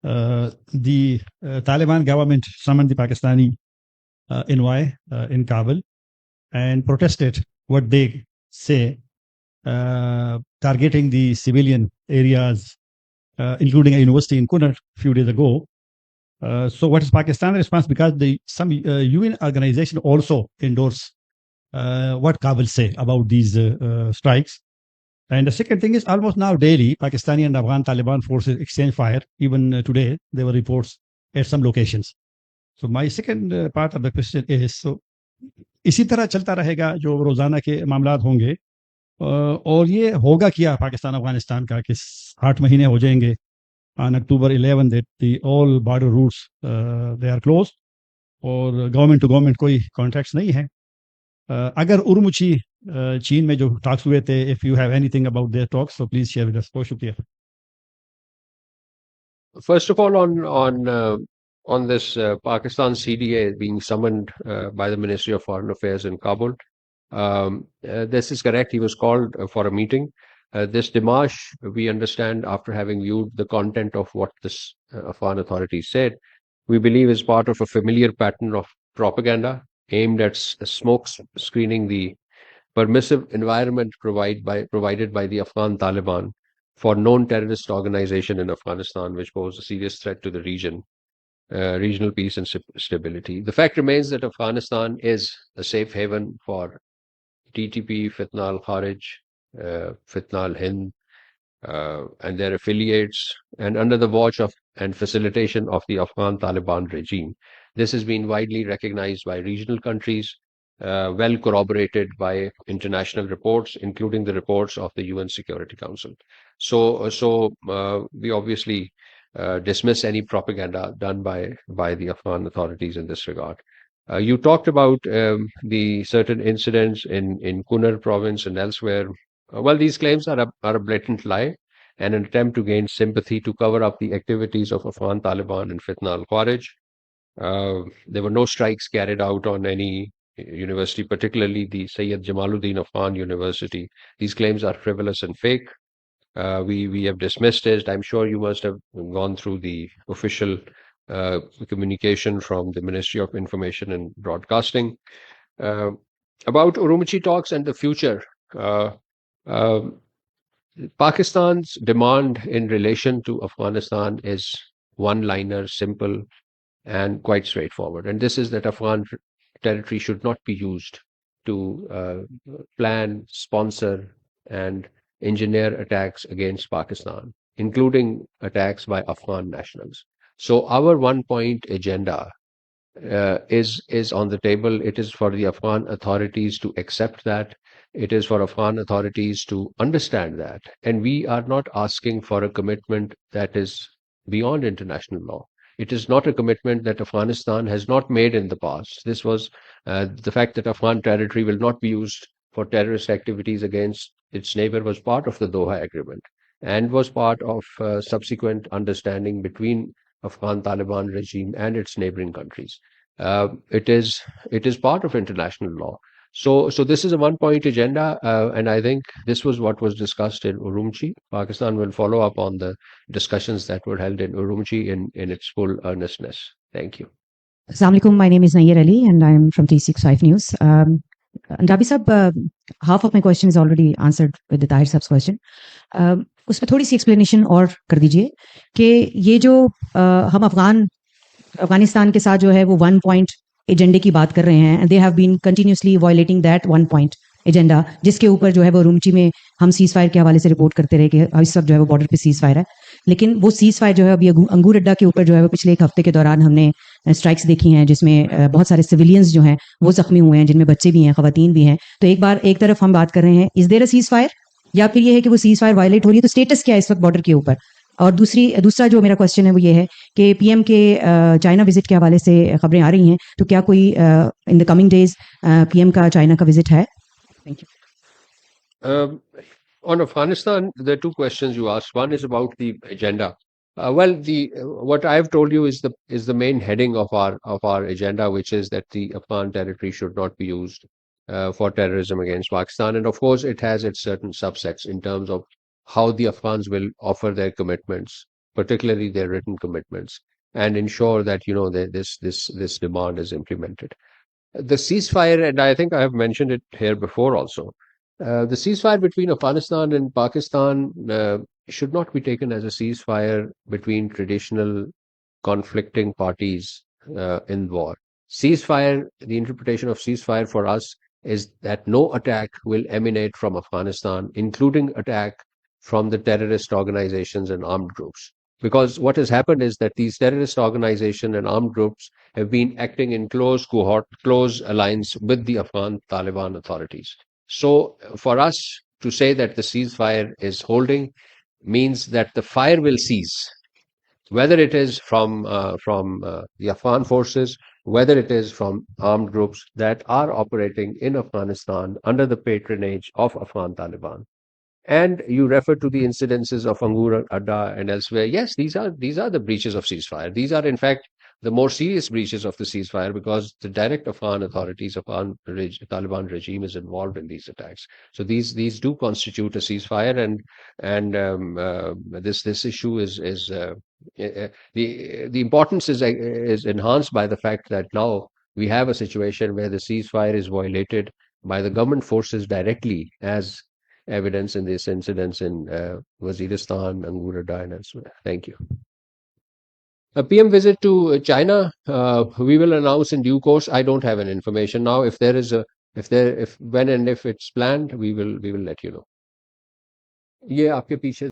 the Taliban government summoned the Pakistani envoy in Kabul and protested what they say, targeting the civilian areas, including a university in Kunar a few days ago. So what is Pakistan's response? Because some UN organization also endorse what Kabul say about these strikes. And the second thing is almost now daily, Pakistani and Afghan Taliban forces exchange fire. Even today, there were reports at some locations. So my second part of the question is, so इसी तरह चलता रहेगा जो रोजाना के मामलात होंगे, और ये होगा क्या पाकिस्तान अफगानिस्तान का कि 8 महीने हो जाएंगे on October 11 that all border routes they are closed और गवर्नमेंट टू गवर्नमेंट कोई कॉन्ट्रैक्ट्स नहीं है. अगर उर्मुची चीन में जो टॉक्स हुए थे, if you have anything about their talks, so please share with us. बहुत शुक्रिया. First of all, on this Pakistan CDA being summoned by the Ministry of Foreign Affairs in Kabul, this is correct. He was called for a meeting. This démarche, we understand after having viewed the content of what this Afghan authorities said, we believe is part of a familiar pattern of propaganda aimed at smoke screening the permissive environment provided by the Afghan Taliban for known terrorist organization in Afghanistan, which pose a serious threat to the regional peace and stability. The fact remains that Afghanistan is a safe haven for TTP, Fitna al-Kharij, Fitna al-Hind, and their affiliates, and under the watch of and facilitation of the Afghan Taliban regime. This has been widely recognized by regional countries, well corroborated by international reports, including the reports of the UN Security Council. So we obviously dismiss any propaganda done by the Afghan authorities in this regard. You talked about the certain incidents in Kunar province and elsewhere. Well, these claims are a blatant lie and an attempt to gain sympathy to cover up the activities of Afghan Taliban and Fitna al-Kharij. There were no strikes carried out on any university, particularly the Sayyid Jamaluddin Afghan University. These claims are frivolous and fake. We have dismissed it. I'm sure you must have gone through the official communication from the Ministry of Information and Broadcasting. About Urumqi talks and the future, Pakistan's demand in relation to Afghanistan is one-liner, simple, and quite straightforward. And this is that Afghan territory should not be used to plan, sponsor, and engineer attacks against Pakistan, including attacks by Afghan nationals. So our one-point agenda is on the table. It is for the Afghan authorities to accept that. It is for Afghan authorities to understand that. And we are not asking for a commitment that is beyond international law. It is not a commitment that Afghanistan has not made in the past. This was the fact that Afghan territory will not be used for terrorist activities against its neighbor was part of the Doha Agreement and was part of subsequent understanding between Afghan Taliban regime and its neighboring countries. It is part of international law. So this is a one-point agenda, and I think this was what was discussed in Urumqi. Pakistan will follow up on the discussions that were held in Urumqi in its full earnestness. Thank you. Assalamu alaikum. My name is Nayyar Ali, and I am from 365 News. Andrabi Sahab, half of my question is already answered with the Tahir Sahab's question. उसमें थोड़ी सी explanation और कर दीजिए कि ये जो हम अफगानिस्तान के साथ जो है वो 1 पॉइंट एजेंडे की बात कर रहे हैं, they have been continuously violating that 1 point agenda, जिसके ऊपर जो है वो उरुमची में हम सीज फायर के हवाले से रिपोर्ट करते रहे कि इस वक्त जो है वो बॉर्डर पे सीज फायर है. लेकिन वो सीज फायर जो है अभी अंगूर अड्डा के ऊपर जो है वो पिछले 1 हफ्ते के दौरान हमने स्ट्राइक्स देखी हैं, जिसमें बहुत सारे सिविलियंस जो हैं वो जख्मी हुए हैं, जिनमें बच्चे भी हैं, खवातीन भी हैं. तो एक तरफ हम बात कर रहे हैं, is there a ceasefire, या फिर ये है कि वो सीज फायर वायलेट हो रही है, तो स्टेटस क्या है इस वक्त बॉर्डर के ऊपर. और दूसरा जो मेरा क्वेश्चन है वो ये है कि पीएम के चाइना विजिट के हवाले से खबरें आ रही हैं, तो क्या कोई in the coming days PM का चाइना का विजिट है? Thank you. On Afghanistan, there are two questions you asked. One is about the agenda. What I've told you is the main heading of our agenda, which is that the Afghan territory should not be used for terrorism against Pakistan. And of course, it has its certain subsets in terms of how the Afghans will offer their commitments particularly their written commitments, and ensure that this demand is implemented. The ceasefire, and I think I have mentioned it here before also, the ceasefire between Afghanistan and Pakistan should not be taken as a ceasefire between traditional conflicting parties in war. Ceasefire, the interpretation of ceasefire for us is that no attack will emanate from Afghanistan, including attack from the terrorist organizations and armed groups. Because what has happened is that these terrorist organizations and armed groups have been acting in close cohort, close alliance with the Afghan Taliban authorities. So for us to say that the ceasefire is holding means that the fire will cease, whether it is from the Afghan forces, whether it is from armed groups that are operating in Afghanistan under the patronage of Afghan Taliban. And you refer to the incidences of Angur Adda and elsewhere. Yes, these are the breaches of ceasefire. These are, in fact, the more serious breaches of the ceasefire, because the direct Afghan authorities, Taliban regime is involved in these attacks. So these do constitute a ceasefire, and this issue is the importance is enhanced by the fact that now we have a situation where the ceasefire is violated by the government forces directly, as evidence in these incidents in Waziristan, Angur Adda, and elsewhere. Thank you. A PM visit to China, we will announce in due course. I don't have an information now. If when and if it's planned, we will let you know. ये आपके पीछे